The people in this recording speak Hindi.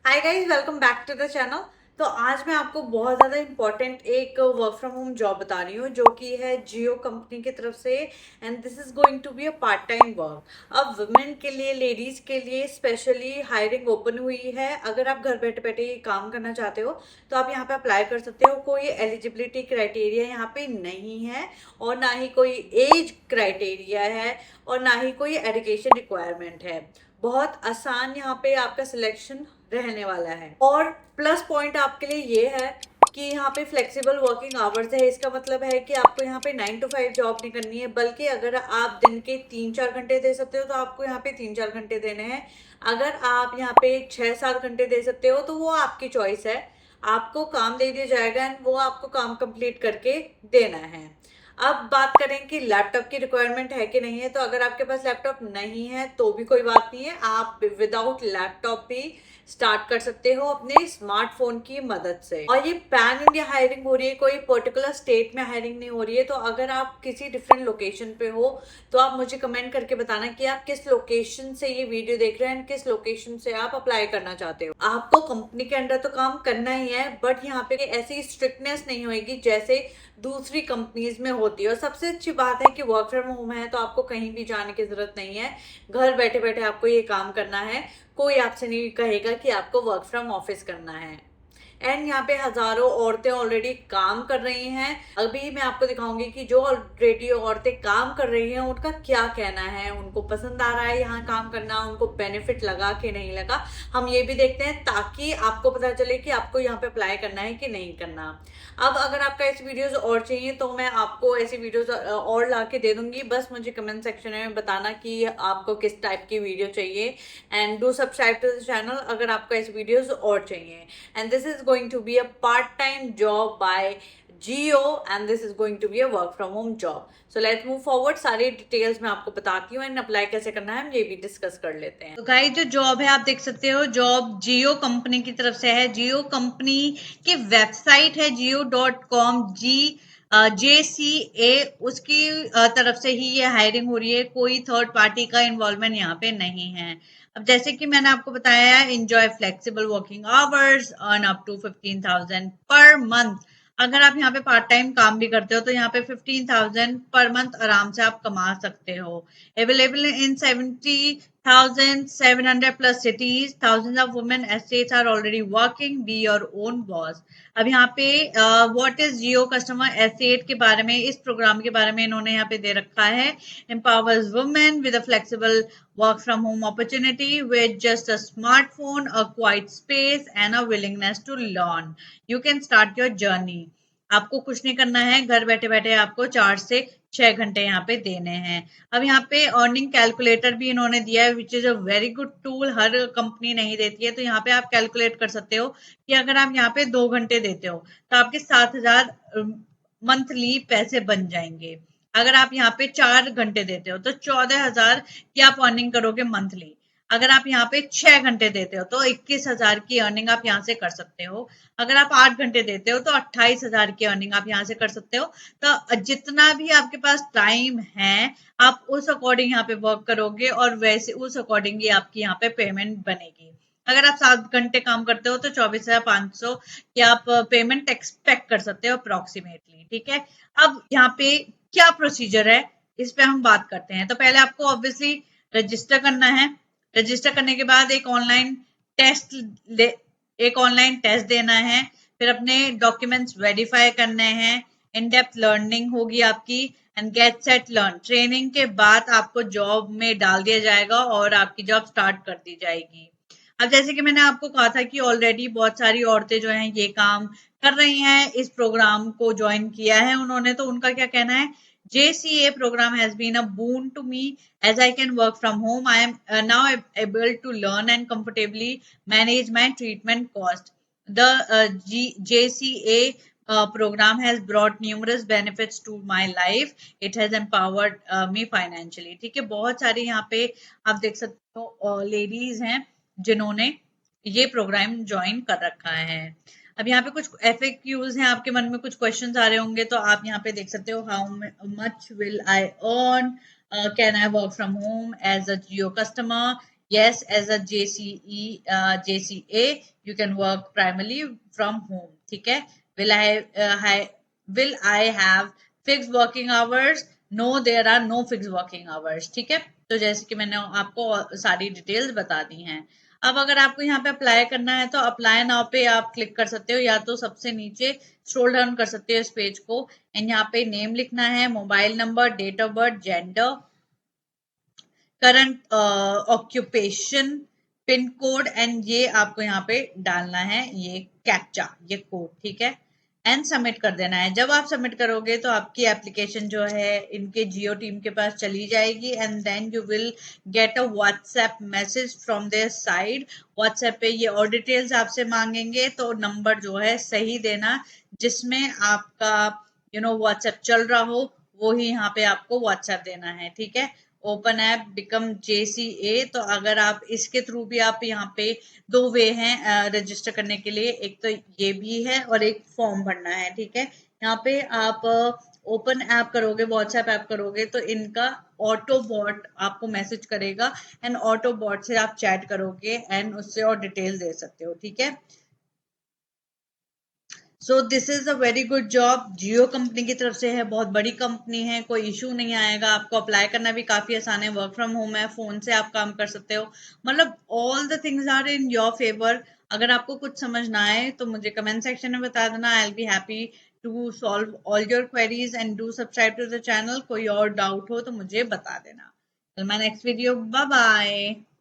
Hi guys, welcome back to the channel. तो आज मैं आपको बहुत ज़्यादा इम्पोर्टेंट एक वर्क फ्रॉम होम जॉब बता रही हूँ जो कि है जियो कंपनी की तरफ से। And this is going to be a part time work. अब वुमेन के लिए, लेडीज के लिए स्पेशली हायरिंग ओपन हुई है। अगर आप घर बैठे बैठे ये काम करना चाहते हो तो आप यहाँ पे अप्लाई कर सकते हो। कोई एलिजिबिलिटी क्राइटेरिया यहाँ पे नहीं है और ना ही कोई एज क्राइटेरिया है और ना ही कोई एजुकेशन रिक्वायरमेंट है। बहुत आसान यहाँ पे आपका सिलेक्शन रहने वाला है। और प्लस पॉइंट आपके लिए ये है कि यहाँ पे फ्लेक्सिबल वर्किंग आवर्स है। इसका मतलब है कि आपको यहाँ पे 9 to 5 जॉब नहीं करनी है, बल्कि अगर आप दिन के 3-4 घंटे दे सकते हो तो आपको यहाँ पे 3-4 घंटे देने हैं। अगर आप यहाँ पे 6-7 घंटे दे सकते हो तो वो आपकी चॉइस है। आपको काम दे दिया जाएगा एंड वो आपको काम कंप्लीट करके देना है। अब बात करें कि लैपटॉप की रिक्वायरमेंट है कि नहीं है, तो अगर आपके पास लैपटॉप नहीं है तो भी कोई बात नहीं है, आप विदाउट लैपटॉप भी स्टार्ट कर सकते हो अपने स्मार्टफोन की मदद से। और ये पैन इंडिया हायरिंग हो रही है, कोई पर्टिकुलर स्टेट में हायरिंग नहीं हो रही है। तो अगर आप किसी डिफरेंट लोकेशन पे हो तो आप मुझे कमेंट करके बताना कि आप किस लोकेशन से ये वीडियो देख रहे हैं एंड किस लोकेशन से आप अप्लाई करना चाहते हो। आपको कंपनी के अंडर तो काम करना ही है, बट यहाँ पे ऐसी स्ट्रिक्टनेस नहीं होगी जैसे दूसरी कंपनीज में होती है। और सबसे अच्छी बात है कि वर्क फ्रॉम होम है तो आपको कहीं भी जाने की जरूरत नहीं है। घर बैठे बैठे आपको ये काम करना है। कोई आपसे नहीं कहेगा कि आपको वर्क फ्रॉम ऑफिस करना है। एंड यहाँ पे हजारों औरतें ऑलरेडी काम कर रही हैं। अभी मैं आपको दिखाऊंगी कि जो ऑलरेडी औरतें काम कर रही हैं उनका क्या कहना है, उनको पसंद आ रहा है यहाँ काम करना, उनको बेनिफिट लगा कि नहीं लगा। हम ये भी देखते हैं ताकि आपको पता चले कि आपको यहाँ पे अप्लाई करना है कि नहीं करना। अब अगर आपका ऐसी वीडियोस और चाहिए तो मैं आपको ऐसी वीडियोस और ला के दे दूंगी। बस मुझे कमेंट सेक्शन में बताना कि आपको किस टाइप की वीडियो चाहिए। And do subscribe to the channel अगर आपको ऐसी वीडियोस और चाहिए। And this is going to be a part-time job by Jio and this is going to be a work from home job. So let's move forward. सारी डिटेल्स मैं आपको बताती हूँ एंड अप्लाई कैसे करना है हम ये भी डिस्कस कर लेते हैं। तो गाइस, जो जॉब है आप देख सकते हो, जॉब जियो कंपनी की तरफ से है। जियो कंपनी की वेबसाइट है jio.com, JCA, उसकी तरफ से ही ये हायरिंग हो रही है। कोई थर्ड पार्टी का इन्वॉल्वमेंट यहाँ पे नहीं है। अब जैसे कि मैंने आपको बताया, enjoy flexible working hours, earn up to 15,000 per month. अगर आप यहाँ पे पार्ट टाइम काम भी करते हो तो यहाँ पे 15,000 पर मंथ आराम से आप कमा सकते हो। Available in 70,700 plus cities, thousands of women estates are already working, be your own boss. अब यहाँ पे what is Jio customer asset के बारे में, इस प्रोग्राम के बारे में इन्होंने यहाँ पे दे रखा है। empowers women with a flexible work from home opportunity with just a smartphone, a quiet space and a willingness to learn. You can start your journey. आपको कुछ नहीं करना है, घर बैठे बैठे आपको 4 से 6 घंटे यहाँ पे देने हैं। अब यहाँ पे अर्निंग कैलकुलेटर भी इन्होंने दिया है, which is a very good tool. Her company नहीं देती है, तो यहाँ पे आप कैलकुलेट कर सकते हो कि अगर आप यहाँ पे 2 घंटे देते हो तो आपके 7,000 मंथली पैसे बन जाएंगे। अगर आप यहाँ पे 4 घंटे देते हो तो 14,000 की आप अर्निंग करोगे मंथली। अगर आप यहाँ पे 6 घंटे देते हो तो 21,000 की अर्निंग आप यहाँ से कर सकते हो। अगर आप 8 घंटे देते हो तो 28,000 की अर्निंग आप यहाँ से कर सकते हो। तो जितना भी आपके पास टाइम है आप उस अकॉर्डिंग यहाँ पे वर्क करोगे और वैसे उस अकॉर्डिंग ही आपकी यहाँ पे पेमेंट बनेगी। अगर आप 7 घंटे काम करते हो तो 24,500 की आप पेमेंट एक्सपेक्ट कर सकते हो अप्रोक्सीमेटली। ठीक है, अब यहाँ पे क्या प्रोसीजर है इस पे हम बात करते हैं। तो पहले आपको ऑब्वियसली रजिस्टर करना है। रजिस्टर करने के बाद टेस्ट एक ऑनलाइन टेस्ट देना है। फिर अपने डॉक्यूमेंट्स वेरीफाई करने हैं। इन डेप्थ लर्निंग होगी आपकी and get set learn. Training के बाद आपको जॉब में डाल दिया जाएगा और आपकी जॉब स्टार्ट कर दी जाएगी। अब जैसे कि मैंने आपको कहा था कि ऑलरेडी बहुत सारी औरतें जो हैं ये काम कर रही हैं, इस प्रोग्राम को ज्वाइन किया है उन्होंने। तो उनका क्या कहना है, JCA program has been a boon to me as I can work from home. I am now able to learn and comfortably manage my treatment cost. The JCA program has brought numerous benefits to my life. It has empowered me financially. ठीक है, बहुत सारे यहाँ पे आप देख सकते हो लेडीज हैं जिन्होंने ये प्रोग्राम ज्वाइन कर रखा है। अब यहाँ पे कुछ FAQs हैं, आपके मन में कुछ क्वेश्चंस आ रहे होंगे तो आप यहाँ पे देख सकते हो। How much will I earn, can I work from home as a Jio customer, Yes, as a JCA, you can work primarily from home. ठीक है. Will I have fixed working hours? No, there are no fixed working hours. ठीक है. तो जैसे कि मैंने आपको सारी डिटेल्स बता दी हैं. अब अगर आपको यहाँ पे अप्लाई करना है तो अप्लाई नाउ पे आप क्लिक कर सकते हो, या तो सबसे नीचे स्क्रॉल डाउन कर सकते हो इस पेज को, एंड यहाँ पे नेम लिखना है, mobile number, date of birth, gender, current occupation, pin code, and ये आपको यहाँ पे डालना है, ये कैप्चा, ये कोड. ठीक है. एंड सबमिट कर देना है. जब आप सबमिट करोगे तो आपकी एप्लीकेशन जो है इनके जियो टीम के पास चली जाएगी, and then you will get a WhatsApp message from there side. WhatsApp पे ये और डिटेल्स आपसे मांगेंगे, तो नंबर जो है सही देना जिसमें आपका व्हाट्सएप चल रहा हो, वो ही यहाँ पे आपको व्हाट्सएप देना है. ठीक है. ओपन ऐप बिकम JCA, तो अगर आप इसके थ्रू भी, आप यहाँ पे दो वे हैं रजिस्टर करने के लिए, एक तो ये भी है और एक फॉर्म भरना है. ठीक है. यहाँ पे आप ओपन ऐप करोगे, व्हाट्सएप ऐप करोगे, तो इनका ऑटो बॉट आपको मैसेज करेगा, एंड ऑटो बॉट से आप चैट करोगे एंड उससे और डिटेल दे सकते हो. ठीक है. So this is a very good job. Jio company की तरफ से है, बहुत बड़ी कंपनी है, कोई इशू नहीं आएगा. आपको अप्लाई करना भी काफी आसान है, वर्क फ्रॉम होम है, फोन से आप काम कर सकते हो. मतलब all the things are in your favour. अगर आपको कुछ समझ ना आए तो मुझे कमेंट सेक्शन में बता देना. I will be happy to solve all your queries, and do subscribe to the channel. कोई और डाउट हो तो मुझे बता देना. Till my next video. Bye bye.